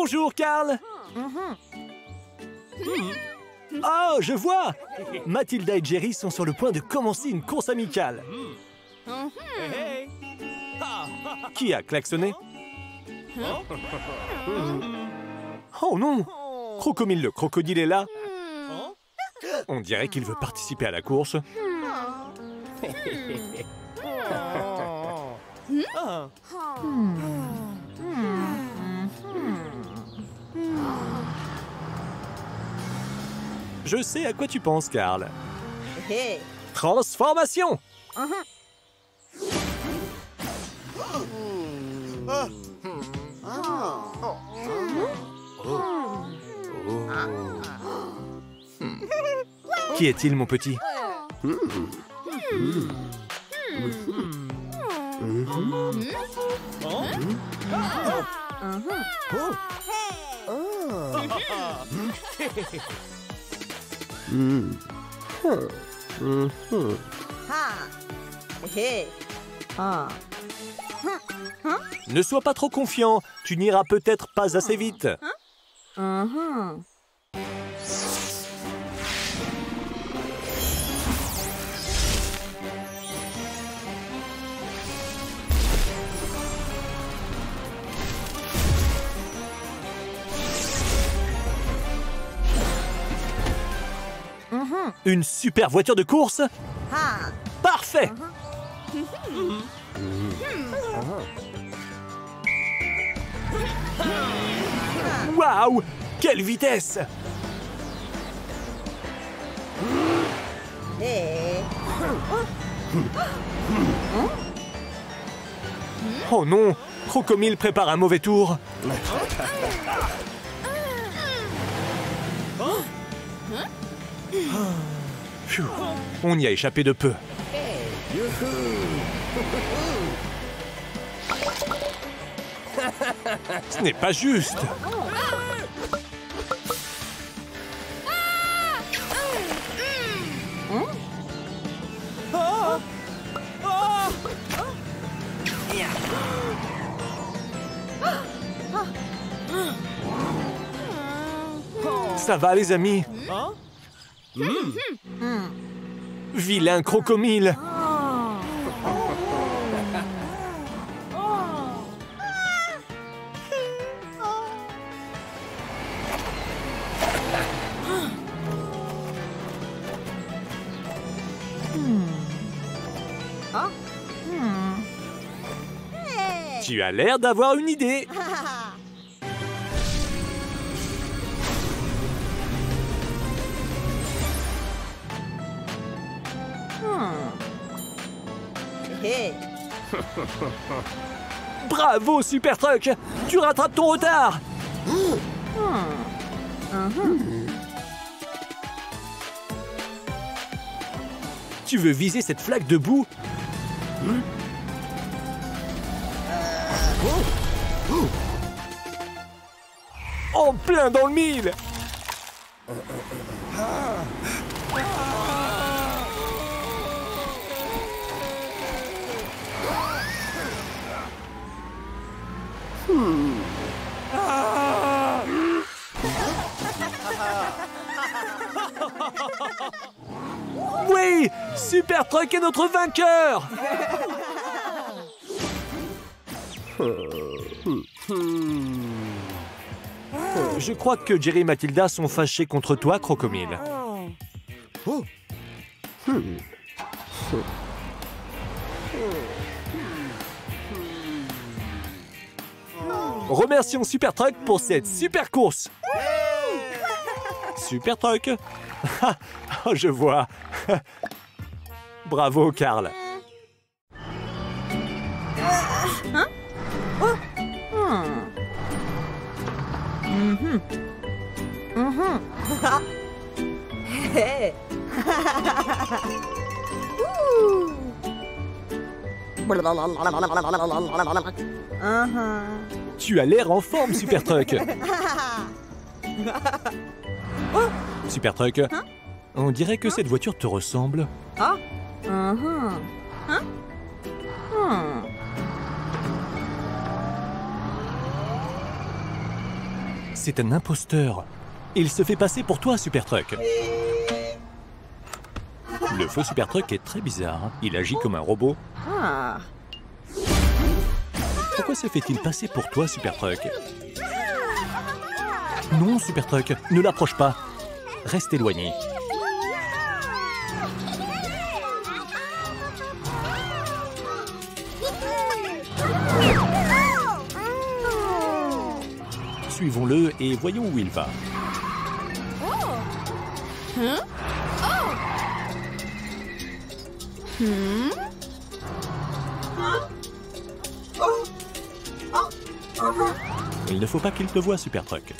Bonjour, Carl. Oh, je vois. Mathilda et Jerry sont sur le point de commencer une course amicale. Qui a klaxonné? Oh non! Crocomile le crocodile est là. On dirait qu'il veut participer à la course. Je sais à quoi tu penses, Carl. Transformation! Qui est-il, mon petit? Ne sois pas trop confiant, tu n'iras peut-être pas assez vite. Une super voiture de course? Parfait! Waouh! Quelle vitesse! Oh non! Crocomile prépare un mauvais tour. Phew, on y a échappé de peu. Ce n'est pas juste. Ça va, les amis? Vilain crocomile! Tu as l'air d'avoir une idée. Bravo, Super Truck! Tu rattrapes ton retard! Tu veux viser cette flaque de boue? En plein dans le mille! Oui! Super Truck est notre vainqueur! Je crois que Jerry et Mathilda sont fâchés contre toi, Crocomile. Remercions Super Truck pour cette super course. Super Truck. Oh, je vois. Bravo, Carl. Tu as l'air en forme, Super Truck. Super Truck, on dirait que cette voiture te ressemble. C'est un imposteur. Il se fait passer pour toi, Super Truck. Le faux Super Truck est très bizarre. Il agit comme un robot. Ah. Pourquoi se fait-il passer pour toi, Super Truck? Non, Super Truck, ne l'approche pas. Reste éloigné. Suivons-le et voyons où il va. Il ne faut pas qu'il te voie, Super Truck.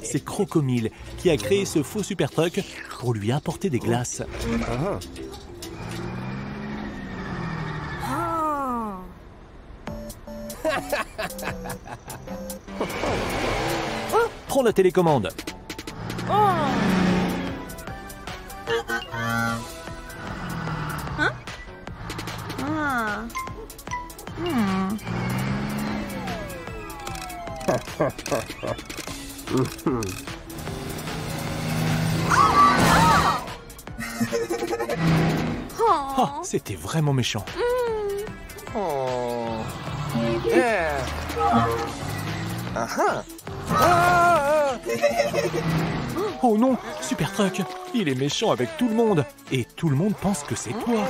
C'est Crocomile qui a créé ce faux Super Truck pour lui apporter des glaces. Prends la télécommande. Ah, c'était vraiment méchant. Oh non, Super Truck, il est méchant avec tout le monde. Et tout le monde pense que c'est toi.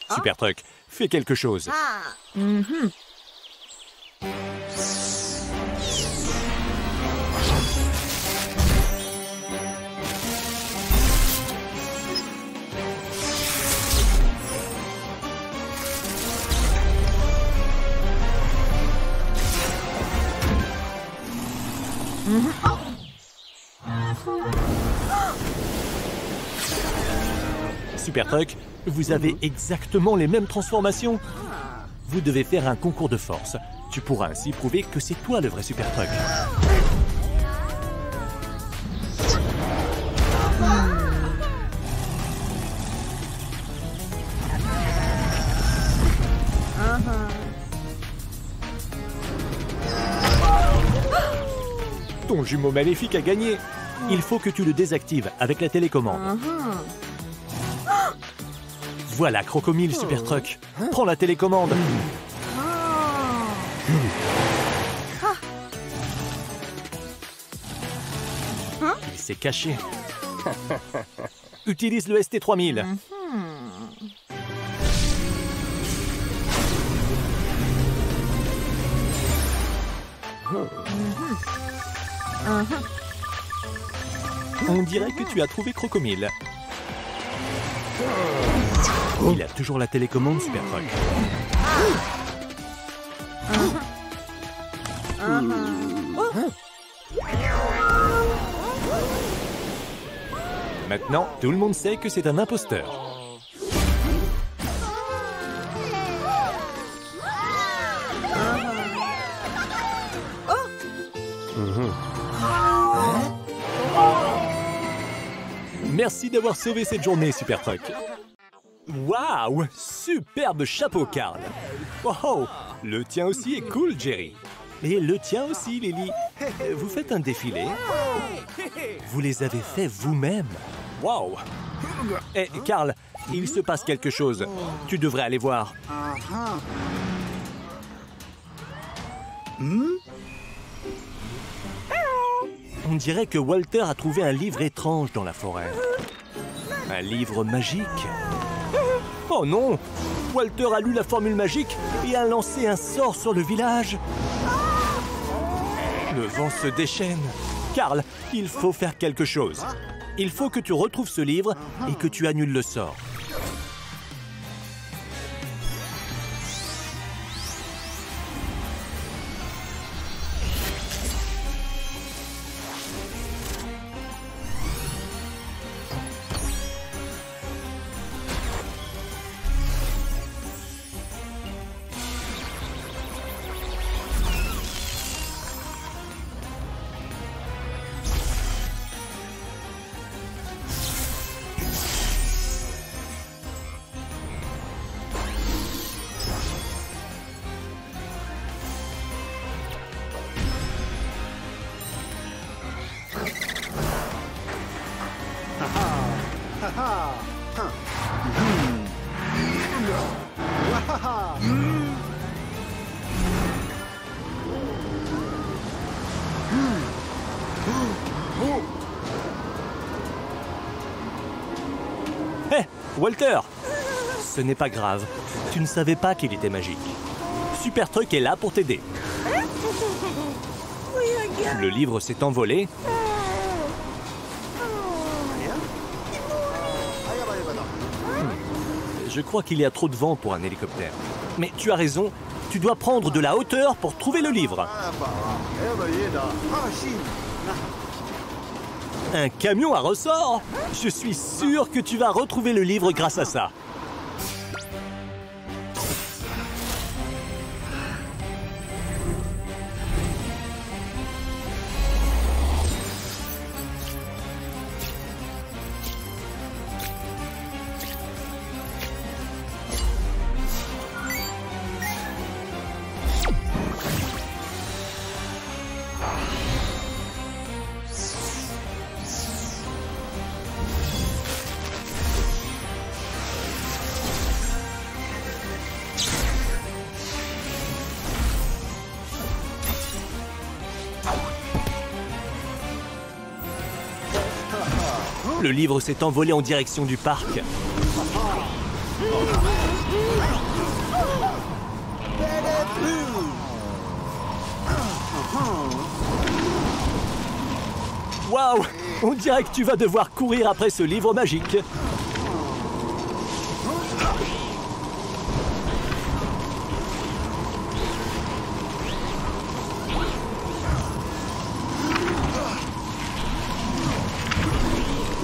Super Truck, fais quelque chose. Super Truck, vous avez exactement les mêmes transformations. Vous devez faire un concours de force. Tu pourras ainsi prouver que c'est toi le vrai Super Truck. Ton jumeau maléfique a gagné. Il faut que tu le désactives avec la télécommande. Voilà, Crocomile Super Truck. Prends la télécommande. Il s'est caché. Utilise le ST3000. On dirait que tu as trouvé Crocomile. Il a toujours la télécommande, Super Truck. Maintenant, tout le monde sait que c'est un imposteur. Merci d'avoir sauvé cette journée, Super Truck. Waouh! Superbe chapeau, Carl. Oh, le tien aussi est cool, Jerry. Et le tien aussi, Lily. Vous faites un défilé? Vous les avez fait vous-même. Waouh! Eh, Carl, il se passe quelque chose. Tu devrais aller voir. On dirait que Walter a trouvé un livre étrange dans la forêt. Un livre magique. Oh non! Walter a lu la formule magique et a lancé un sort sur le village. Le vent se déchaîne. Carl, il faut faire quelque chose. Il faut que tu retrouves ce livre et que tu annules le sort. Walter, ce n'est pas grave. Tu ne savais pas qu'il était magique. Super Truck est là pour t'aider. Le livre s'est envolé. Je crois qu'il y a trop de vent pour un hélicoptère. Mais tu as raison, tu dois prendre de la hauteur pour trouver le livre. Un camion à ressort? Je suis sûr que tu vas retrouver le livre grâce à ça. Le livre s'est envolé en direction du parc. Waouh! On dirait que tu vas devoir courir après ce livre magique.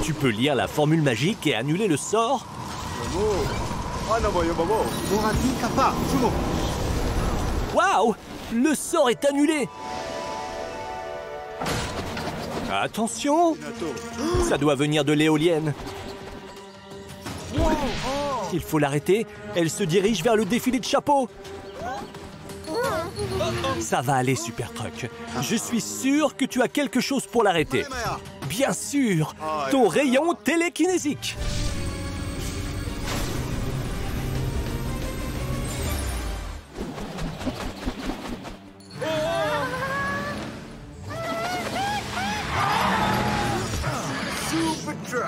Tu peux lire la formule magique et annuler le sort. Waouh! Le sort est annulé. Attention! Ça doit venir de l'éolienne. Il faut l'arrêter. Elle se dirige vers le défilé de chapeaux. Ça va aller, Super Truck. Je suis sûr que tu as quelque chose pour l'arrêter. Bien sûr! Ton rayon télékinésique. Super Truck.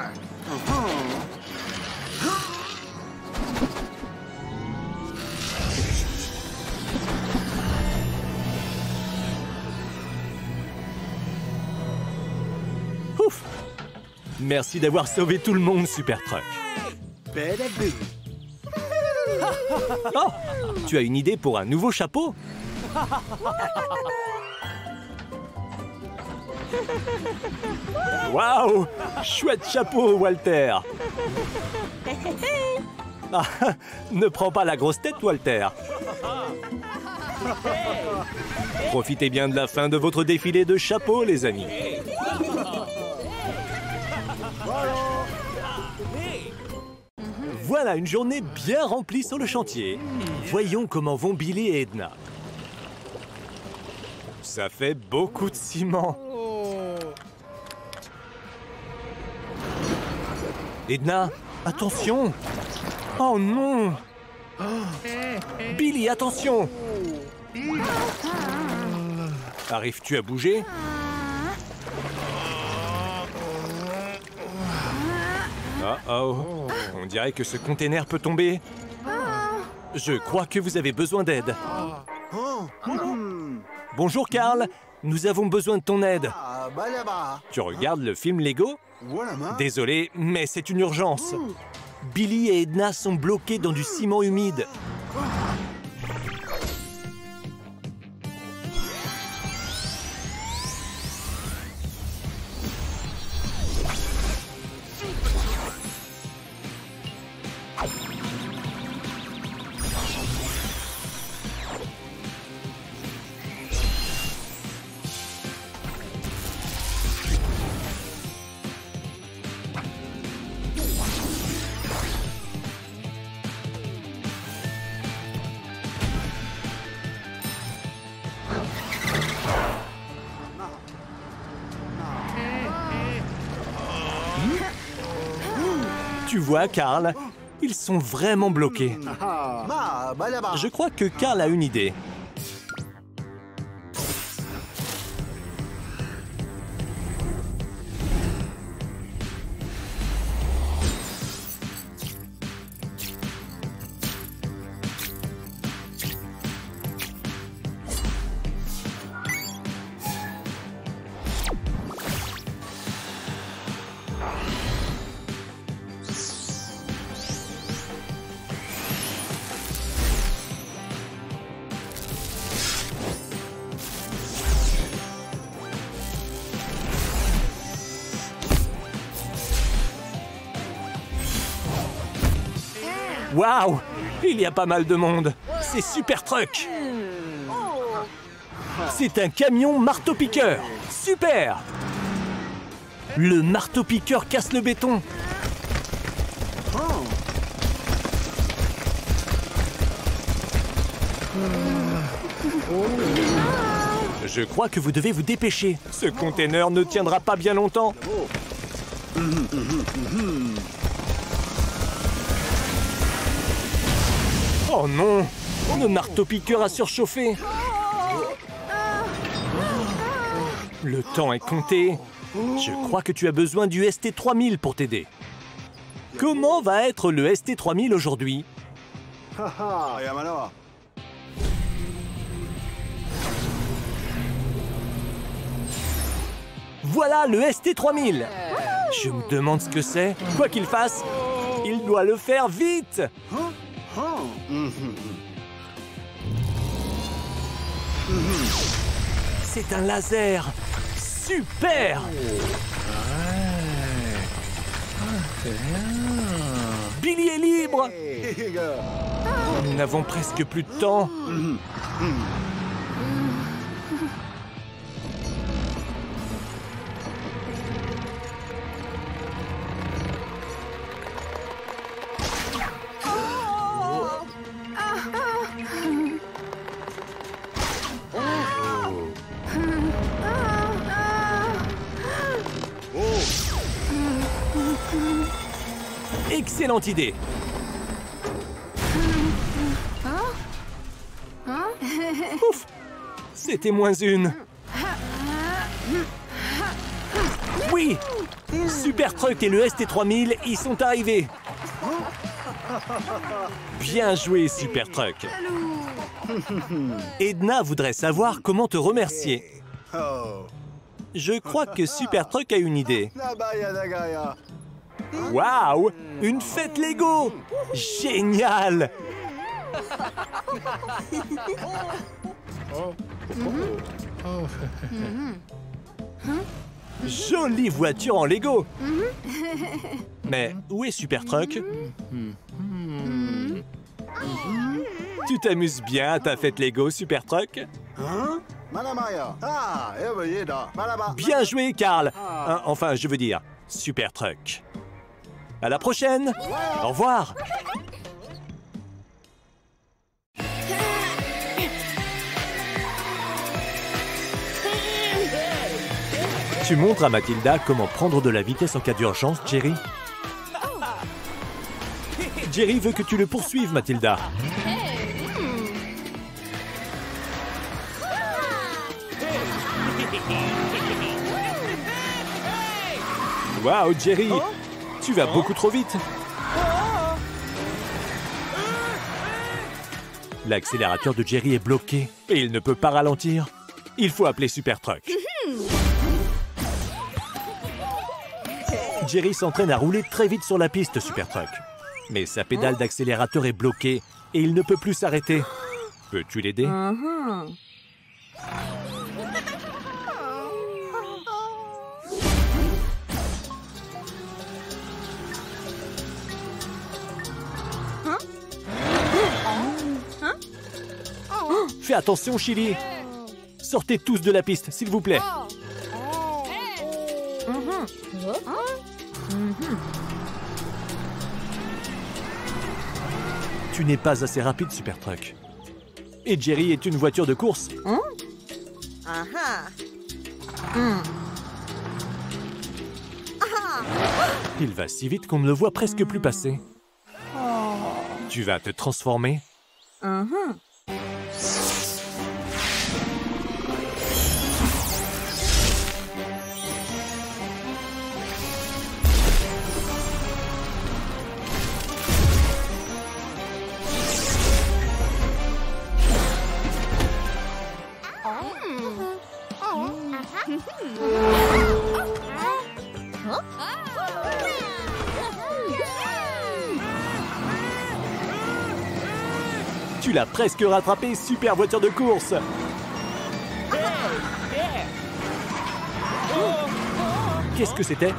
Ouf! Merci d'avoir sauvé tout le monde, Super Truck. Oh! Tu as une idée pour un nouveau chapeau? Waouh! Chouette chapeau, Walter! Ah, ne prends pas la grosse tête, Walter. Profitez bien de la fin de votre défilé de chapeaux, les amis. Voilà une journée bien remplie sur le chantier. Voyons comment vont Billy et Edna. Ça fait beaucoup de ciment. Edna, attention! Oh non! Billy, attention! Arrives-tu à bouger? Oh, on dirait que ce container peut tomber. Je crois que vous avez besoin d'aide. Bonjour, Carl. Nous avons besoin de ton aide. Tu regardes le film Lego? Désolé, mais c'est une urgence. Billy et Edna sont bloqués dans du ciment humide. Tu vois, Carl, ils sont vraiment bloqués. Je crois que Carl a une idée. Waouh! Il y a pas mal de monde. C'est Super Truck. C'est un camion marteau-piqueur. Super! Le marteau-piqueur casse le béton. Je crois que vous devez vous dépêcher. Ce container ne tiendra pas bien longtemps. Oh non! Le marteau-piqueur a surchauffé. Le temps est compté. Je crois que tu as besoin du ST3000 pour t'aider. Comment va être le ST3000 aujourd'hui? Voilà le ST3000. Je me demande ce que c'est. Quoi qu'il fasse, il doit le faire vite. C'est un laser. Super. Billy est libre. Nous n'avons presque plus de temps. Excellente idée. Ouf, c'était moins une. Oui, Super Truck et le ST3000 y sont arrivés. Bien joué, Super Truck. Edna voudrait savoir comment te remercier. Je crois que Super Truck a une idée. Waouh! Une fête Lego! Génial! Jolie voiture en Lego! Mais où est Super Truck? Tu t'amuses bien à ta fête Lego, Super Truck? Bien joué, Carl! Enfin, je veux dire, Super Truck. À la prochaine! Au revoir! Tu montres à Mathilda comment prendre de la vitesse en cas d'urgence, Jerry? Jerry veut que tu le poursuives, Mathilda. Waouh, Jerry! Tu vas beaucoup trop vite. L'accélérateur de Jerry est bloqué et il ne peut pas ralentir. Il faut appeler Super Truck. Jerry s'entraîne à rouler très vite sur la piste, Super Truck. Mais sa pédale d'accélérateur est bloquée et il ne peut plus s'arrêter. Peux-tu l'aider? Fais attention, Chili. Sortez tous de la piste, s'il vous plaît. Tu n'es pas assez rapide, Super Truck. Et Jerry est une voiture de course. Il va si vite qu'on ne le voit presque plus passer. Tu vas te transformer. Tu l'as presque rattrapé, super voiture de course. Qu'est-ce que c'était?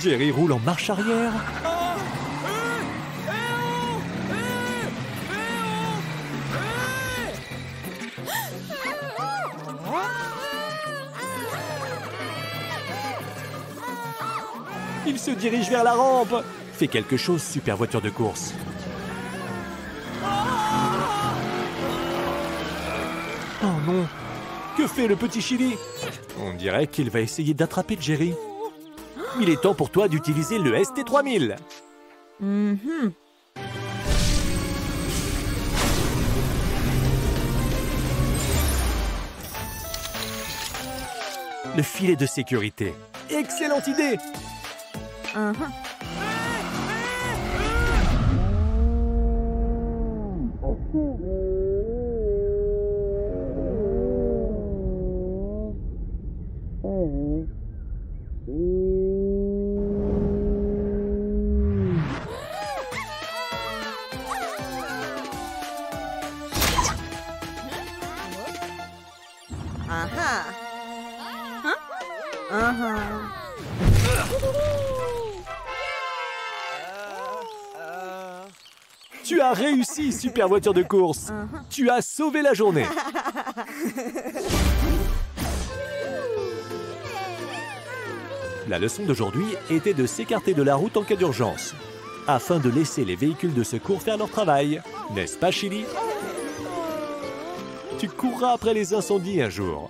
Jerry roule en marche arrière. Il se dirige vers la rampe. Fais quelque chose, super voiture de course. Oh non! Que fait le petit Chili? On dirait qu'il va essayer d'attraper Jerry. Il est temps pour toi d'utiliser le ST3000. Le filet de sécurité. Excellente idée! Tu as réussi, super voiture de course. Tu as sauvé la journée. La leçon d'aujourd'hui était de s'écarter de la route en cas d'urgence, afin de laisser les véhicules de secours faire leur travail. N'est-ce pas, Chili? Tu courras après les incendies un jour,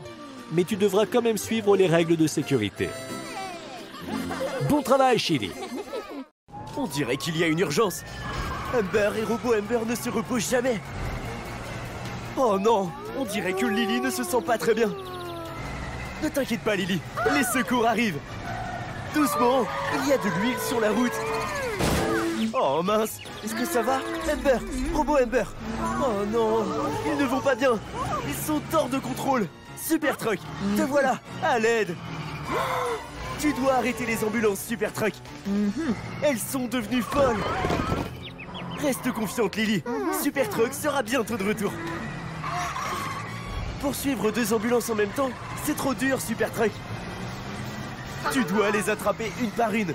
mais tu devras quand même suivre les règles de sécurité. Bon travail, Chili. On dirait qu'il y a une urgence. Amber et Robo Amber ne se reposent jamais. Oh non, on dirait que Lily ne se sent pas très bien. Ne t'inquiète pas, Lily, les secours arrivent. Doucement, il y a de l'huile sur la route. Oh mince, est-ce que ça va? Amber, Robo Amber. Oh non, ils ne vont pas bien. Ils sont hors de contrôle. Super Truck, te voilà, à l'aide. Tu dois arrêter les ambulances, Super Truck. Elles sont devenues folles. Reste confiante, Lily. Super Truck sera bientôt de retour. Poursuivre 2 ambulances en même temps, c'est trop dur, Super Truck. Tu dois les attraper une par une.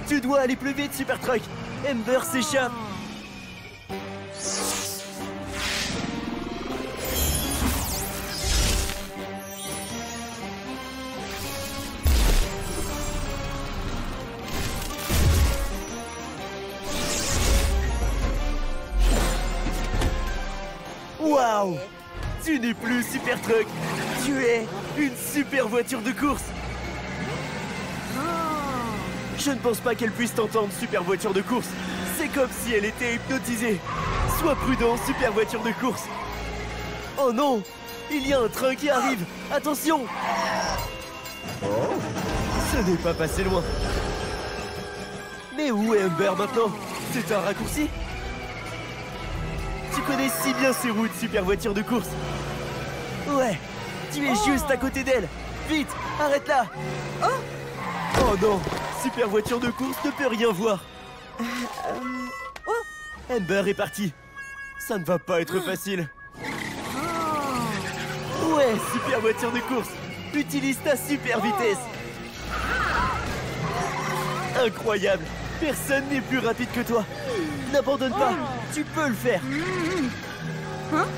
Tu dois aller plus vite, Super Truck. Amber s'échappe. Waouh! Tu n'es plus Super Truck. Tu es une super voiture de course. Je ne pense pas qu'elle puisse t'entendre, super voiture de course. C'est comme si elle était hypnotisée. Sois prudent, super voiture de course. Oh non! Il y a un train qui arrive. Attention! Ce n'est pas passé loin. Mais où est Amber maintenant? C'est un raccourci? Tu connais si bien ces routes, super voiture de course. Ouais, tu es juste à côté d'elle. Vite, arrête-la. Oh non, super voiture de course ne peut rien voir. Amber est partie. Ça ne va pas être facile. Ouais, super voiture de course. Utilise ta super vitesse. Incroyable. Personne n'est plus rapide que toi. N'abandonne pas. Tu peux le faire.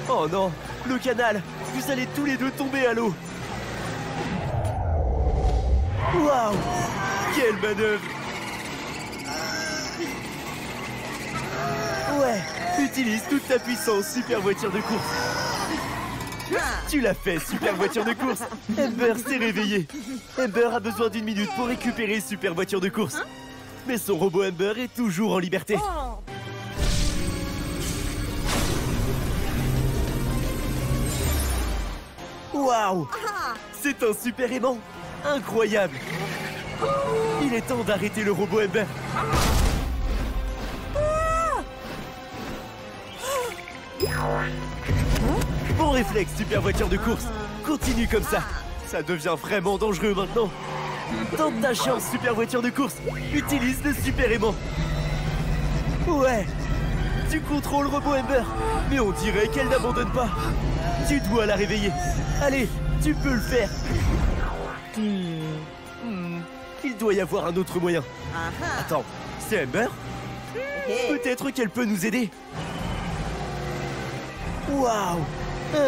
Oh non, le canal. Vous allez tous les deux tomber à l'eau. Waouh! Quelle manœuvre! Ouais, utilise toute ta puissance, super voiture de course. Tu l'as fait, super voiture de course. Amber s'est réveillée. Amber a besoin d'1 minute pour récupérer super voiture de course. Mais son robot Amber est toujours en liberté. Waouh! C'est un super aimant. Incroyable. Il est temps d'arrêter le robot Amber. Bon réflexe, super voiture de course. Continue comme ça. Ça devient vraiment dangereux maintenant. Tente ta chance, super voiture de course. Utilise le super aimant. Ouais. Tu contrôles robot Amber. Mais on dirait qu'elle n'abandonne pas. Tu dois la réveiller. Allez, tu peux le faire. Il doit y avoir un autre moyen. Attends, c'est Amber? Peut-être qu'elle peut nous aider. Waouh!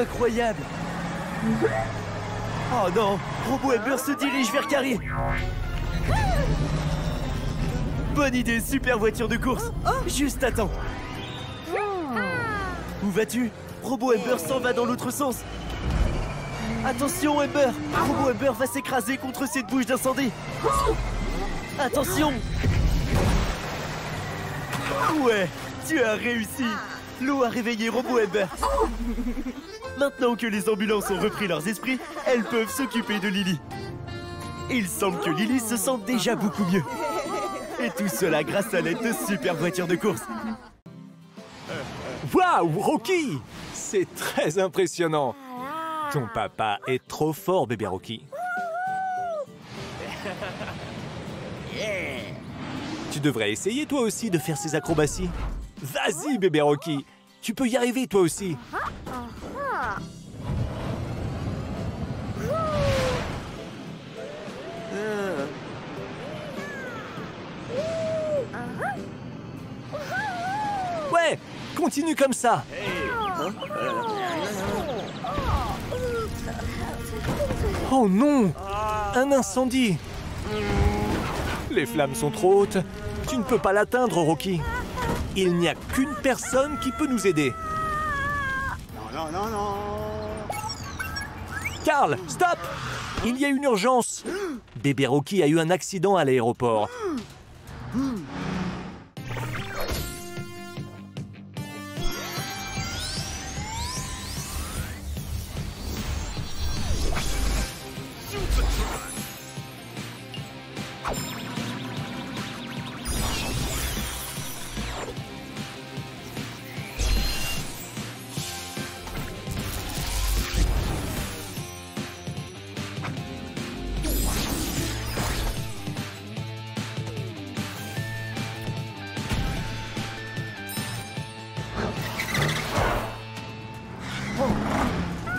Incroyable! Oh non! Robot Amber se dirige vers Carrie! Bonne idée, super voiture de course! Juste attends! Où vas-tu? Robot Amber s'en va dans l'autre sens! Attention Amber! Robot Amber va s'écraser contre cette bouche d'incendie! Attention! Ouais! Tu as réussi! L'eau a réveillé Robot Amber! Maintenant que les ambulances ont repris leurs esprits, elles peuvent s'occuper de Lily. Il semble que Lily se sente déjà beaucoup mieux. Et tout cela grâce à l'aide de super voitures de course. Waouh, Rocky! C'est très impressionnant. Ton papa est trop fort, bébé Rocky. Tu devrais essayer toi aussi de faire ces acrobaties. Vas-y, bébé Rocky. Tu peux y arriver toi aussi. Ouais, continue comme ça. Oh non! Un incendie! Les flammes sont trop hautes. Tu ne peux pas l'atteindre, Rocky. Il n'y a qu'une personne qui peut nous aider. Non, non, non. Carl, stop! Il y a une urgence. Bébé Rocky a eu un accident à l'aéroport.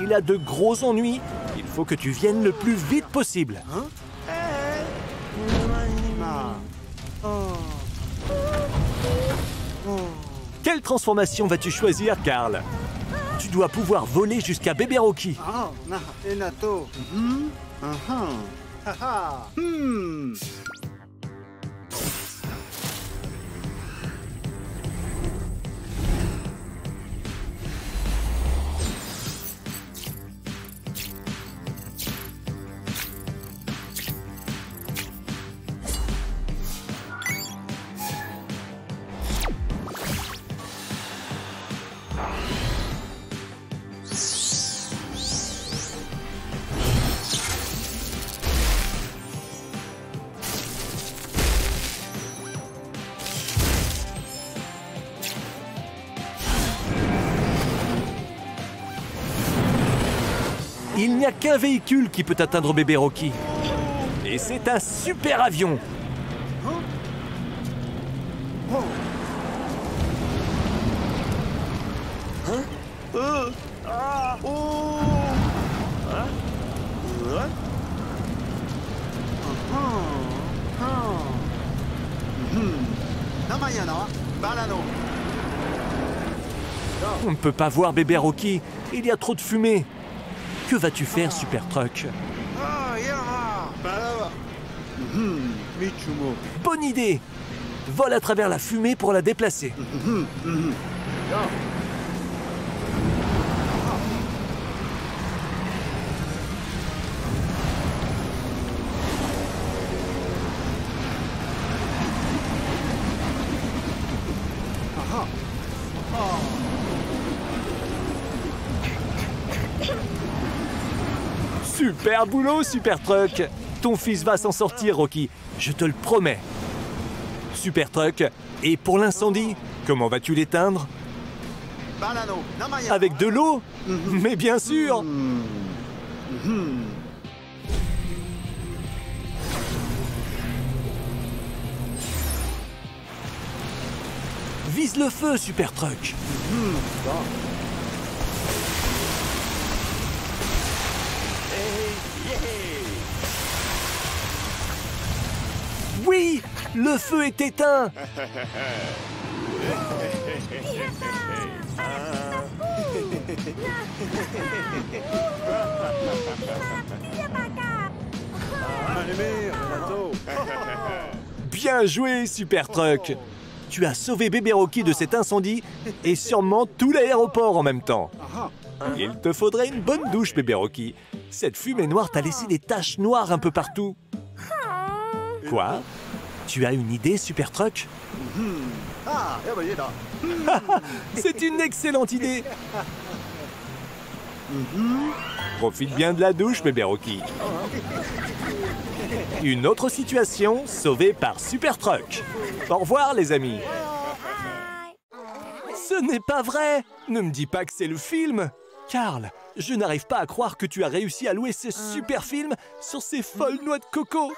Il a de gros ennuis. Il faut que tu viennes le plus vite possible. Quelle transformation vas-tu choisir, Carl? Tu dois pouvoir voler jusqu'à bébé Rocky. Ah, na, Enato. Haha. Il n'y a qu'un véhicule qui peut atteindre bébé Rocky. Et c'est un super avion. On ne peut pas voir bébé Rocky. Il y a trop de fumée. Que vas-tu faire, Super Truck? Bonne idée! Vole à travers la fumée pour la déplacer. Super boulot, Super Truck! Ton fils va s'en sortir, Rocky. Je te le promets. Super Truck. Et pour l'incendie, comment vas-tu l'éteindre? Avec de l'eau? Mais bien sûr! Vise le feu, Super Truck. Oui, le feu est éteint. Allumez, Renato. Bien joué, Super Truck. Tu as sauvé bébé Rocky de cet incendie et sûrement tout l'aéroport en même temps. Il te faudrait une bonne douche, bébé Rocky. Cette fumée noire t'a laissé des taches noires un peu partout. Quoi? Tu as une idée, Super Truck? Ah, ja, aber jeder. C'est une excellente idée. Profite bien de la douche, bébé Rocky. Une autre situation sauvée par Super Truck. Au revoir, les amis. Ce n'est pas vrai. Ne me dis pas que c'est le film. Carl, je n'arrive pas à croire que tu as réussi à louer ce super film sur ces folles noix de coco.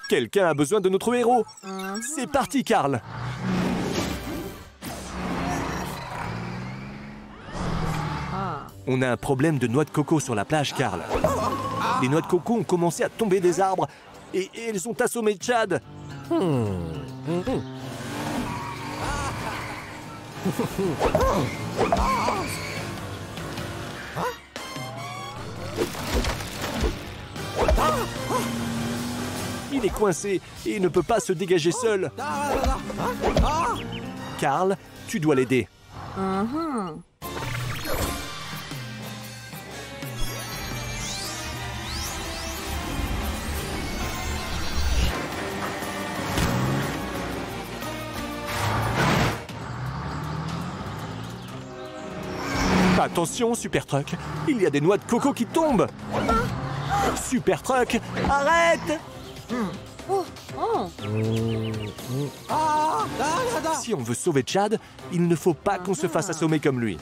Quelqu'un a besoin de notre héros. C'est parti, Carl. On a un problème de noix de coco sur la plage, Carl. Les noix de coco ont commencé à tomber des arbres et elles ont assommé Chad. Il est coincé et il ne peut pas se dégager seul. Carl, tu dois l'aider. Attention, Super Truck, il y a des noix de coco qui tombent. Super Truck, arrête! Si on veut sauver Chad, il ne faut pas qu'on se fasse assommer comme lui.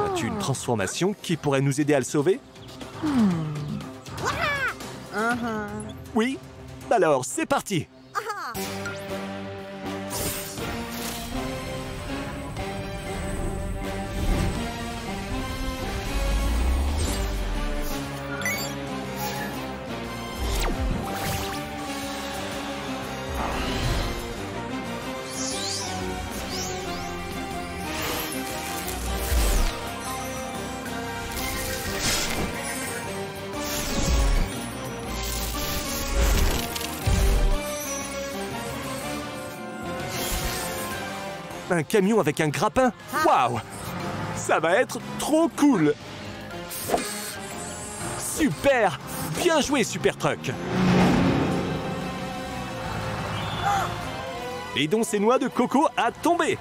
As-tu une transformation qui pourrait nous aider à le sauver? Oui? Alors, c'est parti! Un camion avec un grappin? Waouh! Ça va être trop cool! Super! Bien joué, Super Truck! Aidons ces noix de coco à tomber!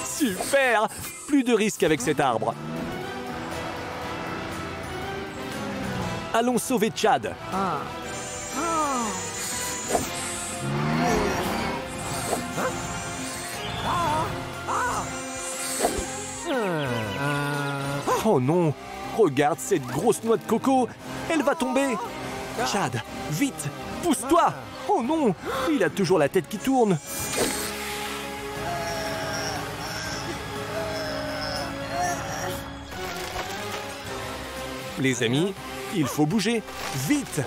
Super! Plus de risque avec cet arbre. Allons sauver Chad. Oh non! Regarde cette grosse noix de coco! Elle va tomber! Chad, vite! Pousse-toi! Oh non! Il a toujours la tête qui tourne! Les amis, il faut bouger! Vite!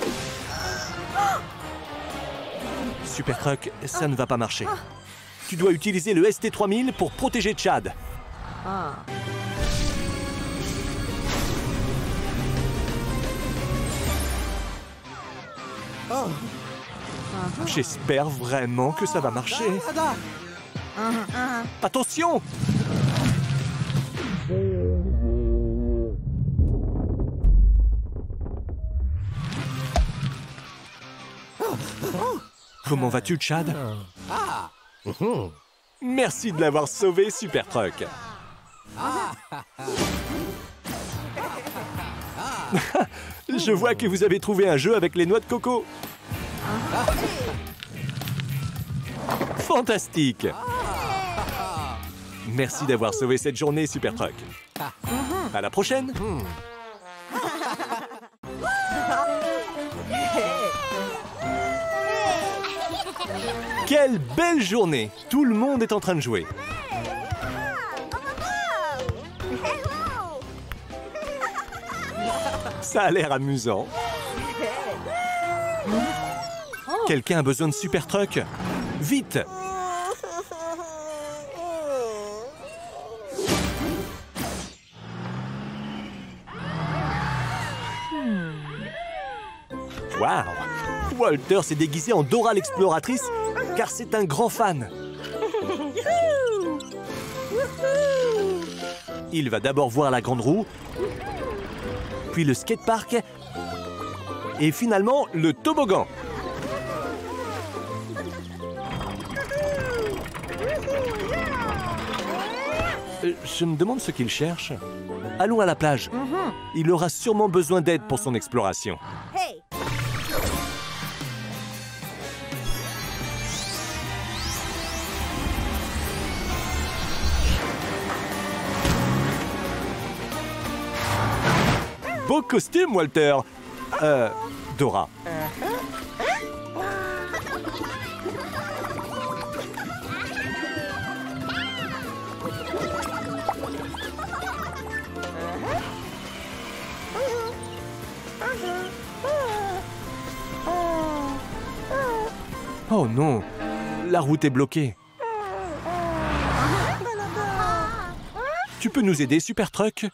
Super Truck, ça ne va pas marcher. Tu dois utiliser le ST3000 pour protéger Chad. J'espère vraiment que ça va marcher. Attention! Comment vas-tu, Chad? Merci de l'avoir sauvé, Super Truck. Je vois que vous avez trouvé un jeu avec les noix de coco. Fantastique! Merci d'avoir sauvé cette journée, Super Truck. À la prochaine. Quelle belle journée! Tout le monde est en train de jouer. Ça a l'air amusant. Quelqu'un a besoin de Super Truck? Vite! Waouh! Walter s'est déguisé en Dora l'exploratrice car c'est un grand fan. Il va d'abord voir la grande roue, puis le skatepark et finalement le toboggan. Je me demande ce qu'il cherche. Allons à la plage. Il aura sûrement besoin d'aide pour son exploration. Hey! Beau costume, Walter. Dora. Oh non, la route est bloquée. Tu peux nous aider, Super Truck?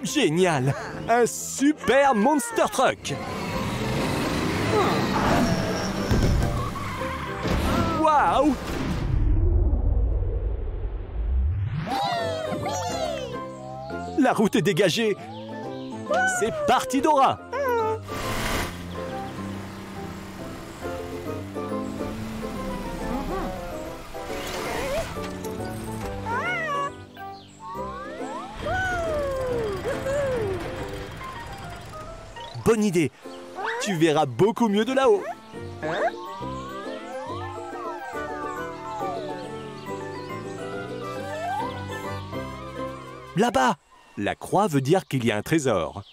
Génial! Un super Monster Truck! Waouh! La route est dégagée! C'est parti, Dora! Bonne idée! Tu verras beaucoup mieux de là-haut! Là-bas! La croix veut dire qu'il y a un trésor.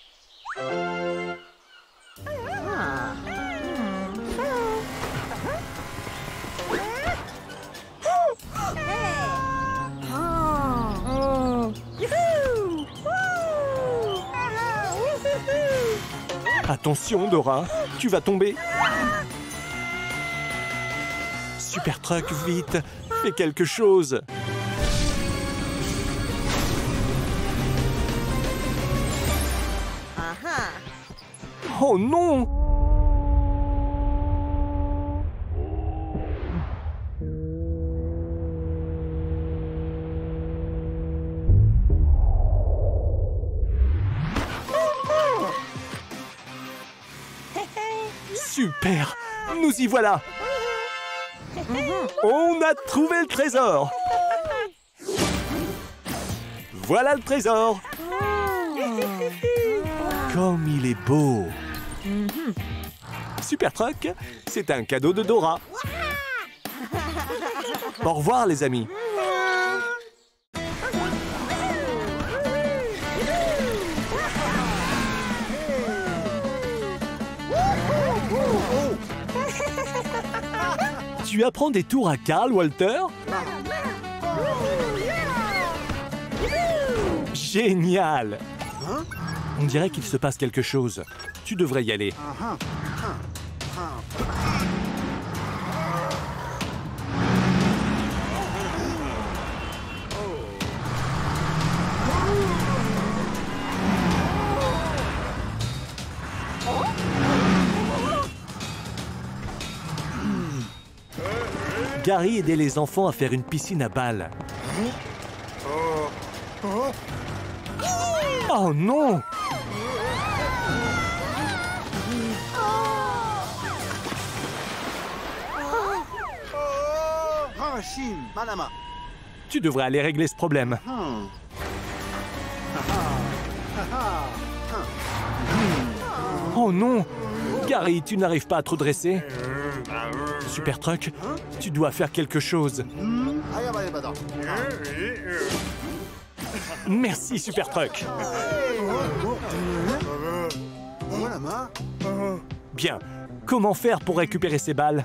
Attention, Dora, tu vas tomber. Super Truck, vite, fais quelque chose. Oh non! Super! Nous y voilà! On a trouvé le trésor! Voilà le trésor! Comme il est beau! Super Truck, c'est un cadeau de Dora. Au revoir, les amis. Tu apprends des tours à Carl, Walter? Génial! On dirait qu'il se passe quelque chose. Tu devrais y aller. Gary aidait les enfants à faire une piscine à balles. Oh non! Hashim, Manama. Tu devrais aller régler ce problème. Oh non! Gary, tu n'arrives pas à te redresser? Super Truck, tu dois faire quelque chose. Merci, Super Truck. Bien. Comment faire pour récupérer ces balles?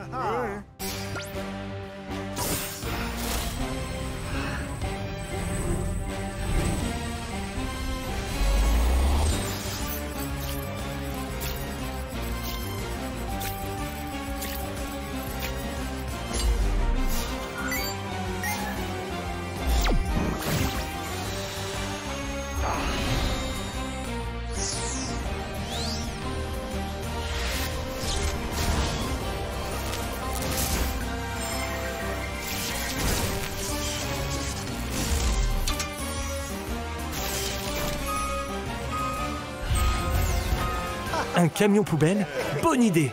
Un camion poubelle? Bonne idée!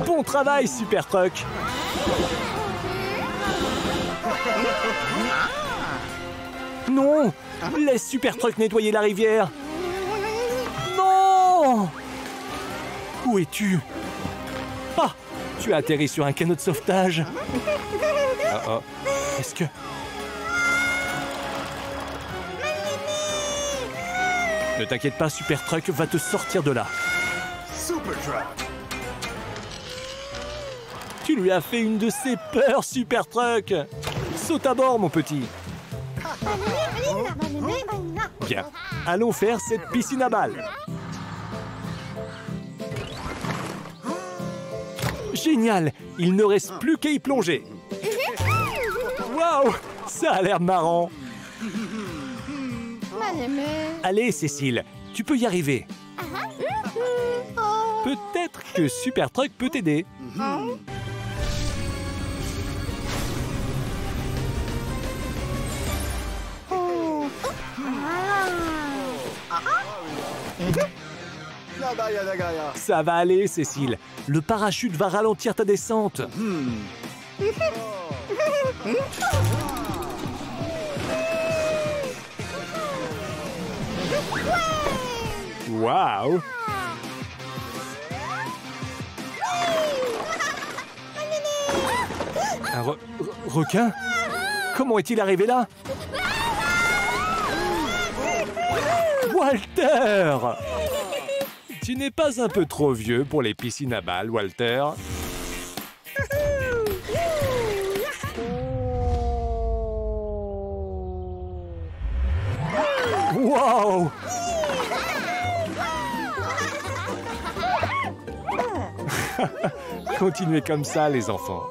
Bon travail, Super Truck! Non! Laisse Super Truck nettoyer la rivière! Non! Où es-tu? Ah! Tu as atterri sur un canot de sauvetage! Oh. Est-ce que... Ne t'inquiète pas, Super Truck va te sortir de là. Super Truck. Tu lui as fait une de ses peurs, Super Truck. Saute à bord, mon petit. Bien, allons faire cette piscine à balles. Génial, il ne reste plus qu'à y plonger. Waouh, ça a l'air marrant. Allez, Cécile, tu peux y arriver. Peut-être que Super Truck peut t'aider. Ça va aller, Cécile. Le parachute va ralentir ta descente. Waouh! Un requin? Comment est-il arrivé là? Walter! Tu n'es pas un peu trop vieux pour les piscines à balles, Walter? Wow! Continuez comme ça, les enfants.